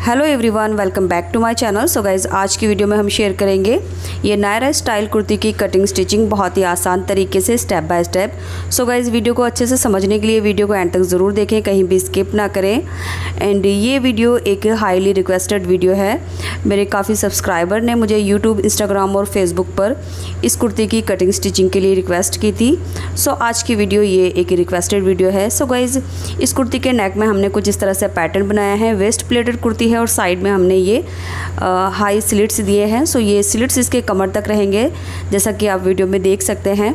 Hello everyone, welcome back to my channel. So guys, आज की video में हम शेयर करेंगे ये नायरा स्टाइल कुर्ती की कटिंग स्टिचिंग बहुत ही आसान तरीके से step by step. So guys, video को अच्छे से समझने के लिए वीडियो को एंड तक ज़रूर देखें, कहीं भी स्किप ना करें। एंड ये वीडियो एक हाईली रिक्वेस्टेड वीडियो है। मेरे काफ़ी सब्सक्राइबर ने मुझे यूट्यूब, इंस्टाग्राम और फेसबुक पर इस कुर्ती की कटिंग स्टिचिंग के लिए रिक्वेस्ट की थी। सो आज की वीडियो ये एक रिक्वेस्टेड वीडियो है। सो गाइज़, इस कुर्ती के नेक में हमने कुछ इस तरह से पैटर्न बनाया है। वेस्ट प्लेटेड कुर्ती है और साइड में हमने ये हाई स्लिट्स दिए हैं। सो ये स्लिट्स इसके कमर तक रहेंगे, जैसा कि आप वीडियो में देख सकते हैं।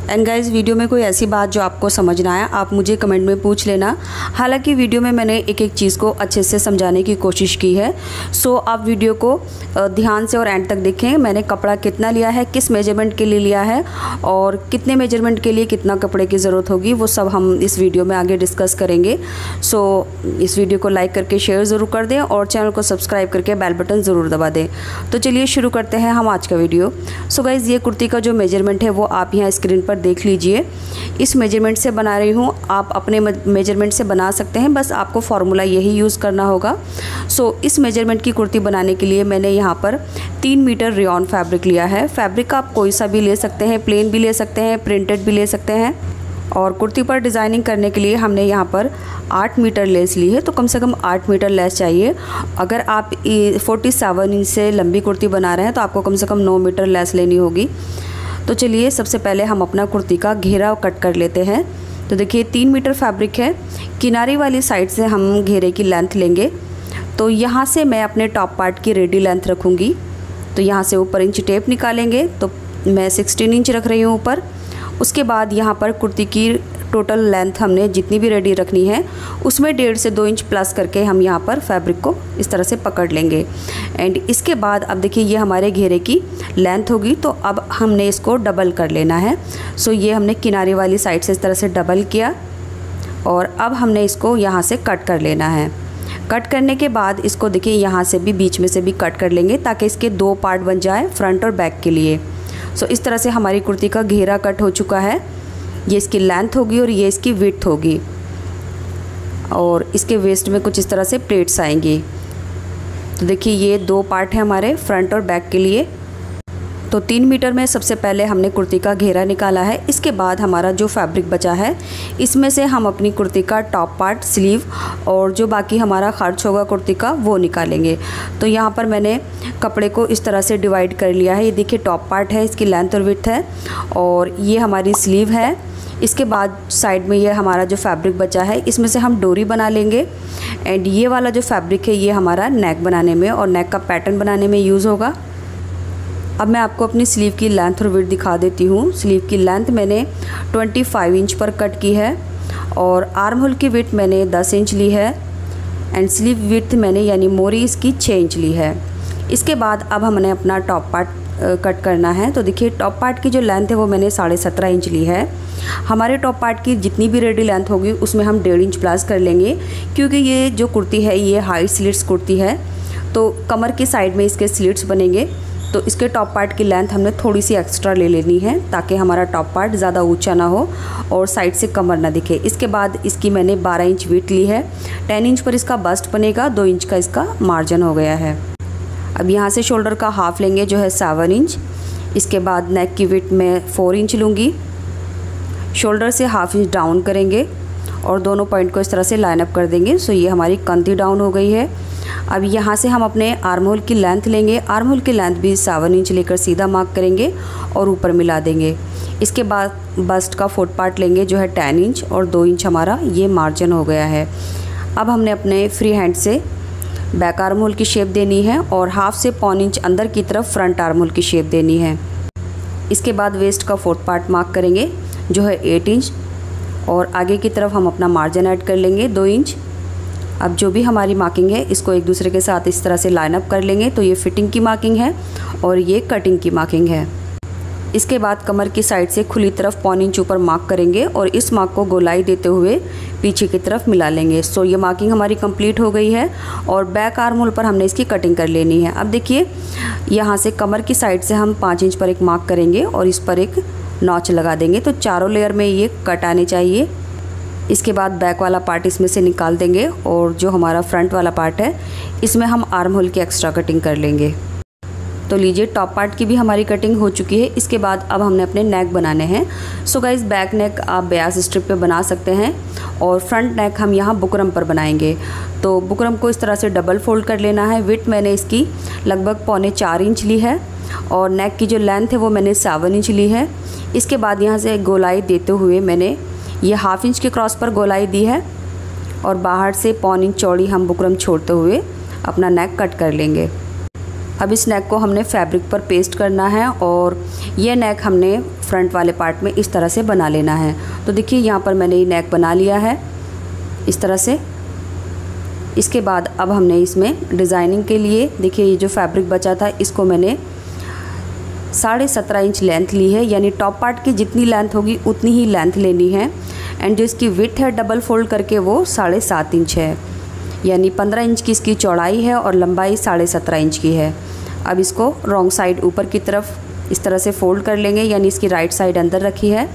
एंड गाइज़, वीडियो में कोई ऐसी बात जो आपको समझना है आप मुझे कमेंट में पूछ लेना। हालांकि वीडियो में मैंने एक एक चीज़ को अच्छे से समझाने की कोशिश की है। सो आप वीडियो को ध्यान से और एंड तक देखें। मैंने कपड़ा कितना लिया है, किस मेजरमेंट के लिए लिया है और कितने मेजरमेंट के लिए कितना कपड़े की ज़रूरत होगी, वो सब हम इस वीडियो में आगे डिस्कस करेंगे। सो इस वीडियो को लाइक करके शेयर ज़रूर कर दें और चैनल को सब्सक्राइब करके बेल बटन ज़रूर दबा दें। तो चलिए शुरू करते हैं हम आज का वीडियो। सो गाइज़, ये कुर्ती का जो मेजरमेंट है वो आप यहाँ स्क्रीन पर देख लीजिए। इस मेजरमेंट से बना रही हूँ, आप अपने मेजरमेंट से बना सकते हैं, बस आपको फार्मूला यही यूज़ करना होगा। सो इस मेजरमेंट की कुर्ती बनाने के लिए मैंने यहाँ पर 3 मीटर रेयॉन फैब्रिक लिया है। फैब्रिक आप कोई सा भी ले सकते हैं, प्लेन भी ले सकते हैं, प्रिंटेड भी ले सकते हैं। और कुर्ती पर डिज़ाइनिंग करने के लिए हमने यहाँ पर 8 मीटर लेस ली है, तो कम से कम 8 मीटर लेस चाहिए। अगर आप 47 इंच से लंबी कुर्ती बना रहे हैं तो आपको कम से कम 9 मीटर लेस लेनी होगी। तो चलिए सबसे पहले हम अपना कुर्ती का घेरा कट कर लेते हैं। तो देखिए 3 मीटर फैब्रिक है। किनारे वाली साइड से हम घेरे की लेंथ लेंगे। तो यहाँ से मैं अपने टॉप पार्ट की रेडी लेंथ रखूँगी। तो यहाँ से ऊपर इंच टेप निकालेंगे, तो मैं 16 इंच रख रही हूँ ऊपर। उसके बाद यहाँ पर कुर्ती की टोटल लेंथ हमने जितनी भी रेडी रखनी है उसमें 1.5 से 2 इंच प्लस करके हम यहाँ पर फैब्रिक को इस तरह से पकड़ लेंगे। एंड इसके बाद अब देखिए ये हमारे घेरे की लेंथ होगी, तो अब हमने इसको डबल कर लेना है। सो ये हमने किनारे वाली साइड से इस तरह से डबल किया और अब हमने इसको यहाँ से कट कर लेना है। कट करने के बाद इसको देखिए यहाँ से भी बीच में से भी कट कर लेंगे ताकि इसके 2 पार्ट बन जाए, फ्रंट और बैक के लिए। सो इस तरह से हमारी कुर्ती का घेरा कट हो चुका है। ये इसकी लेंथ होगी और ये इसकी विड्थ होगी और इसके वेस्ट में कुछ इस तरह से प्लेट्स आएंगी। तो देखिए ये 2 पार्ट है हमारे, फ्रंट और बैक के लिए। तो 3 मीटर में सबसे पहले हमने कुर्ती का घेरा निकाला है। इसके बाद हमारा जो फैब्रिक बचा है इसमें से हम अपनी कुर्ती का टॉप पार्ट, स्लीव और जो बाकी हमारा खर्च होगा कुर्ती का वो निकालेंगे। तो यहाँ पर मैंने कपड़े को इस तरह से डिवाइड कर लिया है। ये देखिए टॉप पार्ट है, इसकी लेंथ और विड्थ है और ये हमारी स्लीव है। इसके बाद साइड में ये हमारा जो फैब्रिक बचा है इसमें से हम डोरी बना लेंगे। एंड ये वाला जो फैब्रिक है ये हमारा नेक बनाने में और नेक का पैटर्न बनाने में यूज़ होगा। अब मैं आपको अपनी स्लीव की लेंथ और विड्थ दिखा देती हूँ। स्लीव की लेंथ मैंने 25 इंच पर कट की है और आर्म होल की विड्थ मैंने 10 इंच ली है एंड स्लीव विड्थ मैंने यानी मोरी इसकी 6 इंच ली है। इसके बाद अब हमने अपना टॉप पार्ट कट करना है। तो देखिए टॉप पार्ट की जो लेंथ है वो मैंने 17.5 इंच ली है। हमारे टॉप पार्ट की जितनी भी रेडी लेंथ होगी उसमें हम 1.5 इंच प्लस कर लेंगे, क्योंकि ये जो कुर्ती है ये हाई स्लिट्स कुर्ती है, तो कमर की साइड में इसके स्लिट्स बनेंगे। तो इसके टॉप पार्ट की लेंथ हमने थोड़ी सी एक्स्ट्रा ले लेनी है ताकि हमारा टॉप पार्ट ज़्यादा ऊंचा ना हो और साइड से कमर ना दिखे। इसके बाद इसकी मैंने 12 इंच विड्थ ली है। 10 इंच पर इसका बस्ट बनेगा, 2 इंच का इसका मार्जिन हो गया है। अब यहाँ से शोल्डर का हाफ लेंगे जो है 7 इंच। इसके बाद नेक की विड्थ में 4 इंच लूँगी। शोल्डर से हाफ इंच डाउन करेंगे और दोनों पॉइंट को इस तरह से लाइन अप कर देंगे। सो ये हमारी कंधी डाउन हो गई है। अब यहाँ से हम अपने आर्म होल की लेंथ लेंगे। आर्म होल की लेंथ भी 7 इंच लेकर सीधा मार्क करेंगे और ऊपर मिला देंगे। इसके बाद बस्ट का 4th पार्ट लेंगे जो है 10 इंच और 2 इंच हमारा ये मार्जिन हो गया है। अब हमने अपने फ्री हैंड से बैक आर्म होल की शेप देनी है और हाफ से 1.25 इंच अंदर की तरफ फ्रंट आर्म होल की शेप देनी है। इसके बाद वेस्ट का 4th पार्ट मार्क करेंगे जो है 8 इंच और आगे की तरफ हम अपना मार्जिन ऐड कर लेंगे 2 इंच। अब जो भी हमारी मार्किंग है इसको एक दूसरे के साथ इस तरह से लाइन अप कर लेंगे। तो ये फिटिंग की मार्किंग है और ये कटिंग की मार्किंग है। इसके बाद कमर की साइड से खुली तरफ 1.25 इंच ऊपर मार्क करेंगे और इस मार्क को गोलाई देते हुए पीछे की तरफ मिला लेंगे। सो ये मार्किंग हमारी कंप्लीट हो गई है और बैक आर्म होल पर हमने इसकी कटिंग कर लेनी है। अब देखिए यहाँ से कमर की साइड से हम 5 इंच पर एक मार्क करेंगे और इस पर एक नॉच लगा देंगे। तो चारों लेयर में ये कट आने चाहिए। इसके बाद बैक वाला पार्ट इसमें से निकाल देंगे और जो हमारा फ्रंट वाला पार्ट है इसमें हम आर्म होल की एक्स्ट्रा कटिंग कर लेंगे। तो लीजिए टॉप पार्ट की भी हमारी कटिंग हो चुकी है। इसके बाद अब हमने अपने नेक बनाने हैं। सो गाइस बैक नेक आप ब्यास स्ट्रिप पे बना सकते हैं और फ्रंट नेक हम यहाँ बुकरम पर बनाएंगे। तो बुकरम को इस तरह से डबल फोल्ड कर लेना है। विड्थ मैंने इसकी लगभग 3.25 इंच ली है और नेक की जो लेंथ है वो मैंने 7 इंच ली है। इसके बाद यहाँ से गोलाई देते हुए मैंने ये 1/2 इंच के क्रॉस पर गोलाई दी है और बाहर से 1.25 इंच चौड़ी हम बुकरम छोड़ते हुए अपना नेक कट कर लेंगे। अब इस नेक को हमने फैब्रिक पर पेस्ट करना है और ये नेक हमने फ्रंट वाले पार्ट में इस तरह से बना लेना है। तो देखिए यहाँ पर मैंने ये नेक बना लिया है इस तरह से। इसके बाद अब हमने इसमें डिज़ाइनिंग के लिए देखिए ये जो फैब्रिक बचा था इसको मैंने 17.5 इंच लेंथ ली है, यानी टॉप पार्ट की जितनी लेंथ होगी उतनी ही लेंथ लेनी है। एंड जो इसकी विड्थ है डबल फोल्ड करके वो 7.5 इंच है, यानी 15 इंच की इसकी चौड़ाई है और लंबाई 17.5 इंच की है। अब इसको रॉन्ग साइड ऊपर की तरफ इस तरह से फ़ोल्ड कर लेंगे, यानी इसकी राइट साइड अंदर रखी है।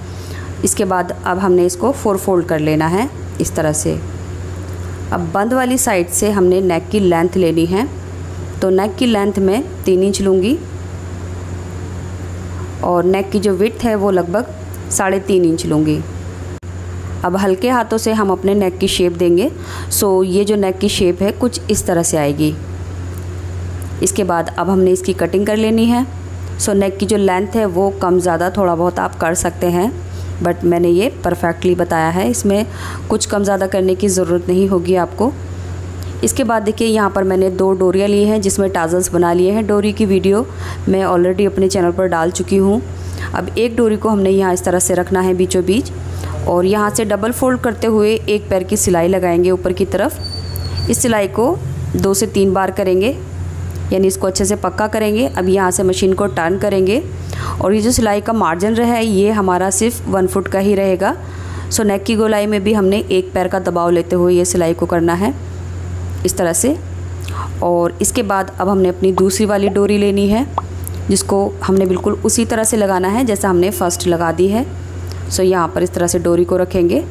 इसके बाद अब हमने इसको 4 फोल्ड कर लेना है इस तरह से। अब बंद वाली साइड से हमने नेक की लेंथ लेनी है। तो नेक की लेंथ मैं 3 इंच लूँगी और नेक की जो विड्थ है वो लगभग 3.5 इंच लूँगी। अब हल्के हाथों से हम अपने नेक की शेप देंगे। सो ये जो नेक की शेप है कुछ इस तरह से आएगी। इसके बाद अब हमने इसकी कटिंग कर लेनी है। सो नेक की जो लेंथ है वो कम ज़्यादा थोड़ा बहुत आप कर सकते हैं, बट मैंने ये परफेक्टली बताया है, इसमें कुछ कम ज़्यादा करने की ज़रूरत नहीं होगी आपको। इसके बाद देखिए यहाँ पर मैंने 2 डोरियाँ ली हैं जिसमें टाजल्स बना लिए हैं। डोरी की वीडियो मैं ऑलरेडी अपने चैनल पर डाल चुकी हूँ। अब एक डोरी को हमने यहाँ इस तरह से रखना है बीचों बीच और यहाँ से डबल फोल्ड करते हुए एक पैर की सिलाई लगाएंगे ऊपर की तरफ। इस सिलाई को 2 से 3 बार करेंगे, यानी इसको अच्छे से पक्का करेंगे। अब यहाँ से मशीन को टर्न करेंगे और ये जो सिलाई का मार्जिन रहा है ये हमारा सिर्फ 1 फुट का ही रहेगा। सो नेक की गोलाई में भी हमने एक पैर का दबाव लेते हुए ये सिलाई को करना है इस तरह से। और इसके बाद अब हमने अपनी दूसरी वाली डोरी लेनी है जिसको हमने बिल्कुल उसी तरह से लगाना है जैसा हमने फर्स्ट लगा दी है। सो यहाँ पर इस तरह से डोरी को रखेंगे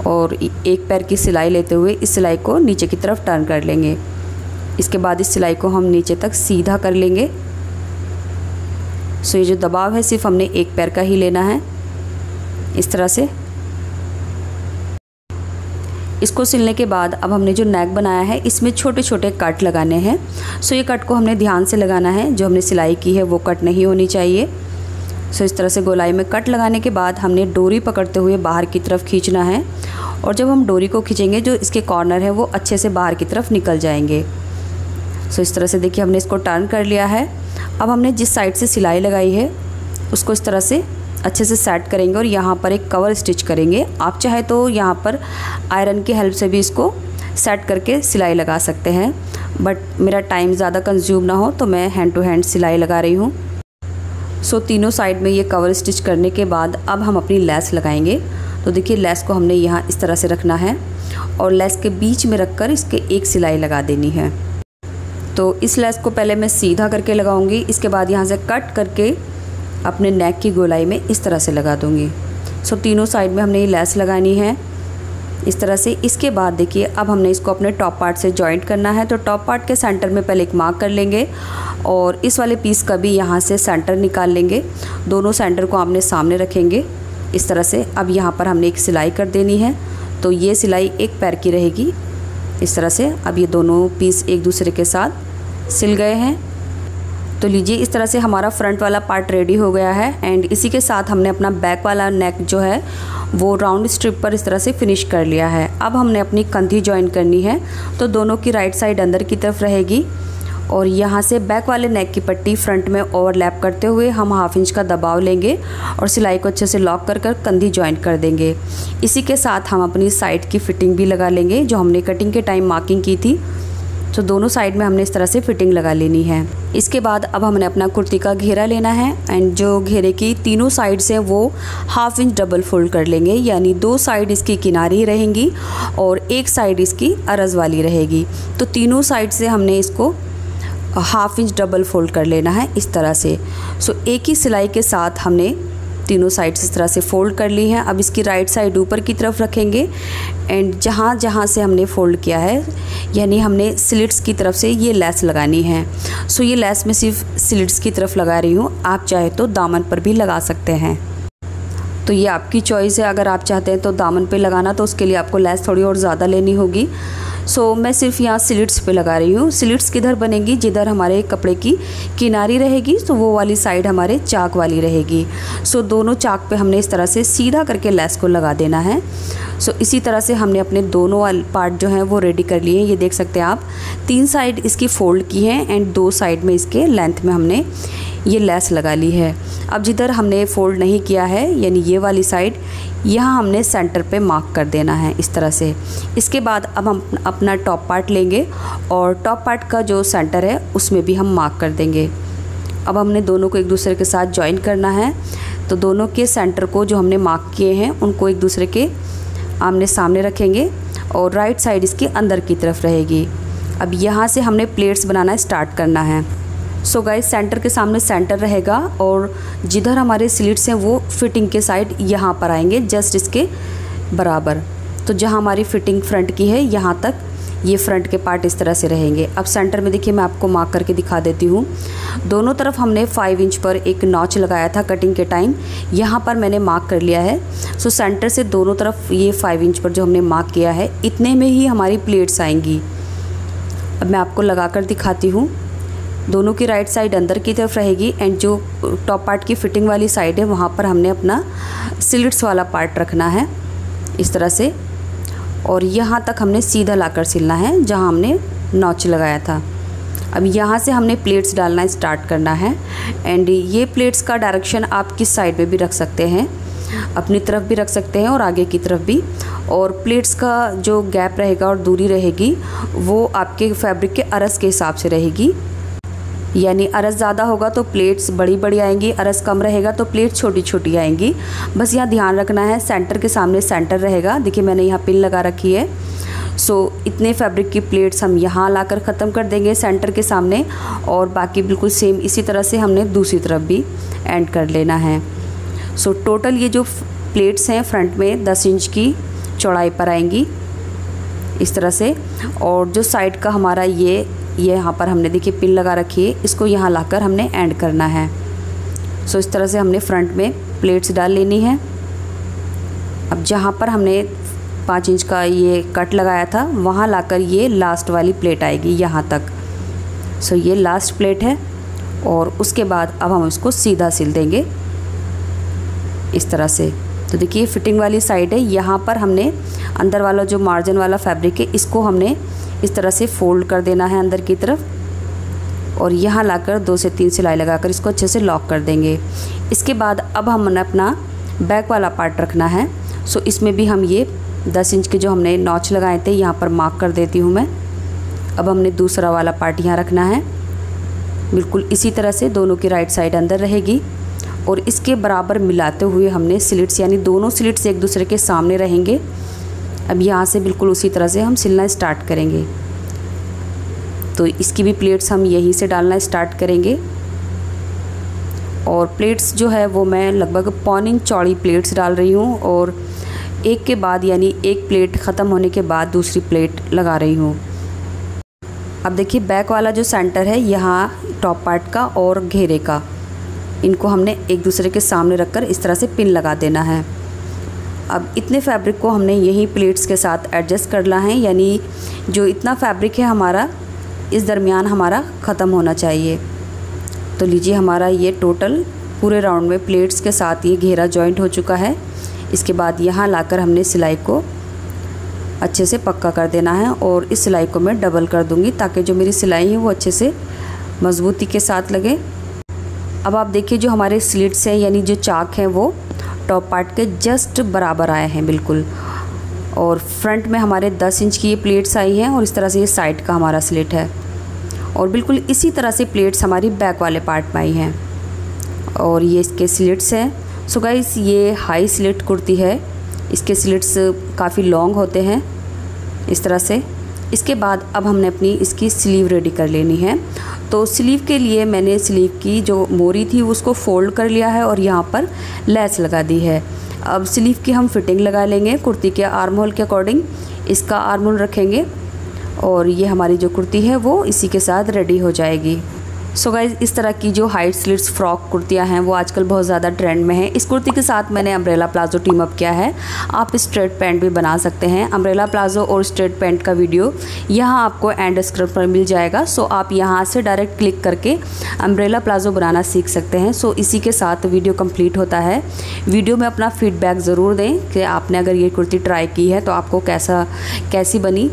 और एक पैर की सिलाई लेते हुए इस सिलाई को नीचे की तरफ टर्न कर लेंगे। इसके बाद इस सिलाई को हम नीचे तक सीधा कर लेंगे। सो ये जो दबाव है सिर्फ हमने एक पैर का ही लेना है इस तरह से। इसको सिलने के बाद अब हमने जो नेक बनाया है इसमें छोटे छोटे कट लगाने हैं। सो ये कट को हमने ध्यान से लगाना है, जो हमने सिलाई की है वो कट नहीं होनी चाहिए। सो इस तरह से गोलाई में कट लगाने के बाद हमने डोरी पकड़ते हुए बाहर की तरफ खींचना है और जब हम डोरी को खींचेंगे जो इसके कॉर्नर है वो अच्छे से बाहर की तरफ निकल जाएंगे। सो इस तरह से देखिए हमने इसको टर्न कर लिया है। अब हमने जिस साइड से सिलाई लगाई है उसको इस तरह से अच्छे से सेट करेंगे और यहाँ पर एक कवर स्टिच करेंगे। आप चाहे तो यहाँ पर आयरन की हेल्प से भी इसको सेट करके सिलाई लगा सकते हैं, बट मेरा टाइम ज़्यादा कंज्यूम ना हो तो मैं हैंड टू हैंड सिलाई लगा रही हूँ। सो तीनों साइड में ये कवर स्टिच करने के बाद अब हम अपनी लेस लगाएंगे। तो देखिए लेस को हमने यहाँ इस तरह से रखना है और लेस के बीच में रखकर इसके एक सिलाई लगा देनी है। तो इस लेस को पहले मैं सीधा करके लगाऊंगी, इसके बाद यहाँ से कट करके अपने नेक की गोलाई में इस तरह से लगा दूंगी। सो तीनों साइड में हमने ये लेस लगानी है इस तरह से। इसके बाद देखिए अब हमने इसको अपने टॉप पार्ट से जॉइंट करना है। तो टॉप पार्ट के सेंटर में पहले एक मार्क कर लेंगे और इस वाले पीस का भी यहाँ से सेंटर निकाल लेंगे। दोनों सेंटर को आपने सामने रखेंगे इस तरह से। अब यहाँ पर हमने एक सिलाई कर देनी है, तो ये सिलाई एक पैर की रहेगी इस तरह से। अब ये दोनों पीस एक दूसरे के साथ सिल गए हैं। तो लीजिए इस तरह से हमारा फ्रंट वाला पार्ट रेडी हो गया है एंड इसी के साथ हमने अपना बैक वाला नेक जो है वो राउंड स्ट्रिप पर इस तरह से फिनिश कर लिया है। अब हमने अपनी कंधी जॉइन करनी है। तो दोनों की राइट साइड अंदर की तरफ रहेगी और यहाँ से बैक वाले नेक की पट्टी फ्रंट में ओवरलैप करते हुए हम 1/2 इंच का दबाव लेंगे और सिलाई को अच्छे से लॉक कर कंधी जॉइंट कर देंगे। इसी के साथ हम अपनी साइड की फिटिंग भी लगा लेंगे जो हमने कटिंग के टाइम मार्किंग की थी। तो दोनों साइड में हमने इस तरह से फिटिंग लगा लेनी है। इसके बाद अब हमने अपना कुर्ती का घेरा लेना है एंड जो घेरे की तीनों साइड से वो 1/2 इंच डबल फोल्ड कर लेंगे, यानी 2 साइड इसकी किनारी रहेंगी और एक साइड इसकी अरज़ वाली रहेगी। तो तीनों साइड से हमने इसको 1/2 इंच डबल फोल्ड कर लेना है इस तरह से। सो एक ही सिलाई के साथ हमने तीनों साइड्स इस तरह से फ़ोल्ड कर ली हैं। अब इसकी राइट साइड ऊपर की तरफ रखेंगे एंड जहाँ जहाँ से हमने फ़ोल्ड किया है यानी हमने स्लिट्स की तरफ से ये लेस लगानी है। सो ये लेस मैं सिर्फ स्लिट्स की तरफ लगा रही हूँ, आप चाहे तो दामन पर भी लगा सकते हैं। तो ये आपकी चॉइस है, अगर आप चाहते हैं तो दामन पे लगाना तो उसके लिए आपको लेस थोड़ी और ज़्यादा लेनी होगी। सो मैं सिर्फ यहाँ स्लिट्स पे लगा रही हूँ। स्लिट्स किधर बनेगी, जिधर हमारे कपड़े की किनारी रहेगी तो वो वाली साइड हमारे चाक वाली रहेगी। सो दोनों चाक पे हमने इस तरह से सीधा करके लेस को लगा देना है। सो इसी तरह से हमने अपने दोनों पार्ट जो हैं वो रेडी कर लिए हैं। ये देख सकते हैं आप, 3 साइड इसकी फ़ोल्ड की हैं एंड 2 साइड में इसके लेंथ में हमने ये लेस लगा ली है। अब जिधर हमने फ़ोल्ड नहीं किया है यानी ये वाली साइड, यहाँ हमने सेंटर पे मार्क कर देना है इस तरह से। इसके बाद अब हम अपना टॉप पार्ट लेंगे और टॉप पार्ट का जो सेंटर है उसमें भी हम मार्क कर देंगे। अब हमने दोनों को एक दूसरे के साथ जॉइन करना है। तो दोनों के सेंटर को जो हमने मार्क किए हैं उनको एक दूसरे के आमने सामने रखेंगे और राइट साइड इसके अंदर की तरफ रहेगी। अब यहाँ से हमने प्लेट्स बनाना स्टार्ट करना है। सो गाइस, सेंटर के सामने सेंटर रहेगा और जिधर हमारे स्लिट्स हैं वो फिटिंग के साइड यहाँ पर आएंगे, जस्ट इसके बराबर। तो जहाँ हमारी फिटिंग फ्रंट की है यहाँ तक ये फ्रंट के पार्ट इस तरह से रहेंगे। अब सेंटर में देखिए, मैं आपको मार्क करके दिखा देती हूँ। दोनों तरफ हमने 5 इंच पर एक नॉच लगाया था कटिंग के टाइम, यहाँ पर मैंने मार्क कर लिया है। सो सेंटर से दोनों तरफ ये 5 इंच पर जो हमने मार्क किया है इतने में ही हमारी प्लेट्स आएंगी। अब मैं आपको लगा कर दिखाती हूँ। दोनों की राइट साइड अंदर की तरफ रहेगी एंड जो टॉप पार्ट की फिटिंग वाली साइड है वहाँ पर हमने अपना स्लिट्स वाला पार्ट रखना है इस तरह से, और यहाँ तक हमने सीधा लाकर सिलना है जहाँ हमने नॉच लगाया था। अब यहाँ से हमने प्लेट्स डालना स्टार्ट करना है एंड ये प्लेट्स का डायरेक्शन आप किस साइड में भी रख सकते हैं, अपनी तरफ भी रख सकते हैं और आगे की तरफ भी। और प्लेट्स का जो गैप रहेगा और दूरी रहेगी वो आपके फैब्रिक के अरस के हिसाब से रहेगी। यानी अरस ज़्यादा होगा तो प्लेट्स बड़ी बड़ी आएंगी, अरस कम रहेगा तो प्लेट छोटी छोटी आएंगी। बस यहाँ ध्यान रखना है, सेंटर के सामने सेंटर रहेगा। देखिए मैंने यहाँ पिन लगा रखी है। सो इतने फैब्रिक की प्लेट्स हम यहाँ लाकर ख़त्म कर देंगे सेंटर के सामने, और बाकी बिल्कुल सेम इसी तरह से हमने दूसरी तरफ भी एंड कर लेना है। सो टोटल ये जो प्लेट्स हैं फ्रंट में 10 इंच की चौड़ाई पर आएंगी इस तरह से, और जो साइड का हमारा ये यहाँ पर हमने देखिए पिन लगा रखी है, इसको यहाँ लाकर हमने एंड करना है। सो इस तरह से हमने फ्रंट में प्लेट्स डाल लेनी है। अब जहाँ पर हमने 5 इंच का ये कट लगाया था वहाँ लाकर ये लास्ट वाली प्लेट आएगी यहाँ तक। सो ये लास्ट प्लेट है और उसके बाद अब हम इसको सीधा सिल देंगे इस तरह से। तो देखिए फिटिंग वाली साइड है, यहाँ पर हमने अंदर वाला जो मार्जिन वाला फैब्रिक है इसको हमने इस तरह से फ़ोल्ड कर देना है अंदर की तरफ, और यहाँ लाकर 2 से 3 सिलाई लगाकर इसको अच्छे से लॉक कर देंगे। इसके बाद अब हमने अपना बैक वाला पार्ट रखना है। सो इसमें भी हम ये 10 इंच के जो हमने नॉच लगाए थे यहाँ पर मार्क कर देती हूँ मैं। अब हमने दूसरा वाला पार्ट यहाँ रखना है, बिल्कुल इसी तरह से दोनों की राइट साइड अंदर रहेगी और इसके बराबर मिलाते हुए हमने स्लिट्स यानी दोनों स्लिट्स एक दूसरे के सामने रहेंगे। अब यहाँ से बिल्कुल उसी तरह से हम सिलना स्टार्ट करेंगे। तो इसकी भी प्लेट्स हम यहीं से डालना स्टार्ट करेंगे, और प्लेट्स जो है वो मैं लगभग 1.25 इंच चौड़ी प्लेट्स डाल रही हूँ, और एक के बाद यानी एक प्लेट ख़त्म होने के बाद दूसरी प्लेट लगा रही हूँ। अब देखिए बैक वाला जो सेंटर है यहाँ टॉप पार्ट का और घेरे का, इनको हमने एक दूसरे के सामने रखकर इस तरह से पिन लगा देना है। अब इतने फैब्रिक को हमने यही प्लेट्स के साथ एडजस्ट करना है, यानी जो इतना फैब्रिक है हमारा इस दरमियान हमारा ख़त्म होना चाहिए। तो लीजिए हमारा ये टोटल पूरे राउंड में प्लेट्स के साथ ये घेरा जॉइंट हो चुका है। इसके बाद यहाँ लाकर हमने सिलाई को अच्छे से पक्का कर देना है, और इस सिलाई को मैं डबल कर दूँगी ताकि जो मेरी सिलाई है वो अच्छे से मज़बूती के साथ लगे। अब आप देखिए जो हमारे स्लिट्स हैं यानी जो चाक हैं वो टॉप पार्ट के जस्ट बराबर आए हैं बिल्कुल, और फ्रंट में हमारे 10 इंच की ये प्लेट्स आई हैं और इस तरह से ये साइड का हमारा स्लिट है, और बिल्कुल इसी तरह से प्लेट्स हमारी बैक वाले पार्ट में आई हैं, और ये इसके स्लिट्स हैं। सो गाइस ये हाई स्लिट कुर्ती है, इसके स्लिट्स काफ़ी लॉन्ग होते हैं इस तरह से। इसके बाद अब हमने अपनी इसकी स्लीव रेडी कर लेनी है। तो स्लीव के लिए मैंने स्लीव की जो मोरी थी उसको फोल्ड कर लिया है और यहाँ पर लेस लगा दी है। अब स्लीव की हम फिटिंग लगा लेंगे कुर्ती के आर्म होल के अकॉर्डिंग। इसका आर्म होल रखेंगे और ये हमारी जो कुर्ती है वो इसी के साथ रेडी हो जाएगी। सो गाइज़, इस तरह की जो हाइट स्लिट्स फ्रॉक कुर्तियाँ हैं वो आजकल बहुत ज़्यादा ट्रेंड में है। इस कुर्ती के साथ मैंने अम्ब्रेला प्लाजो टीम अप किया है। आप स्ट्रेट पैंट भी बना सकते हैं। अम्ब्रेला प्लाजो और स्ट्रेट पैंट का वीडियो यहाँ आपको एंड स्क्रीन पर मिल जाएगा। सो आप यहाँ से डायरेक्ट क्लिक करके अम्ब्रेला प्लाजो बनाना सीख सकते हैं। सो इसी के साथ वीडियो कंप्लीट होता है। वीडियो में अपना फीडबैक ज़रूर दें कि आपने अगर ये कुर्ती ट्राई की है तो आपको कैसी बनी।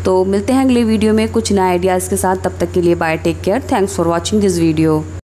तो मिलते हैं अगले वीडियो में कुछ नए आइडियाज़ के साथ। तब तक के लिए bye, take care, thanks for watching this video.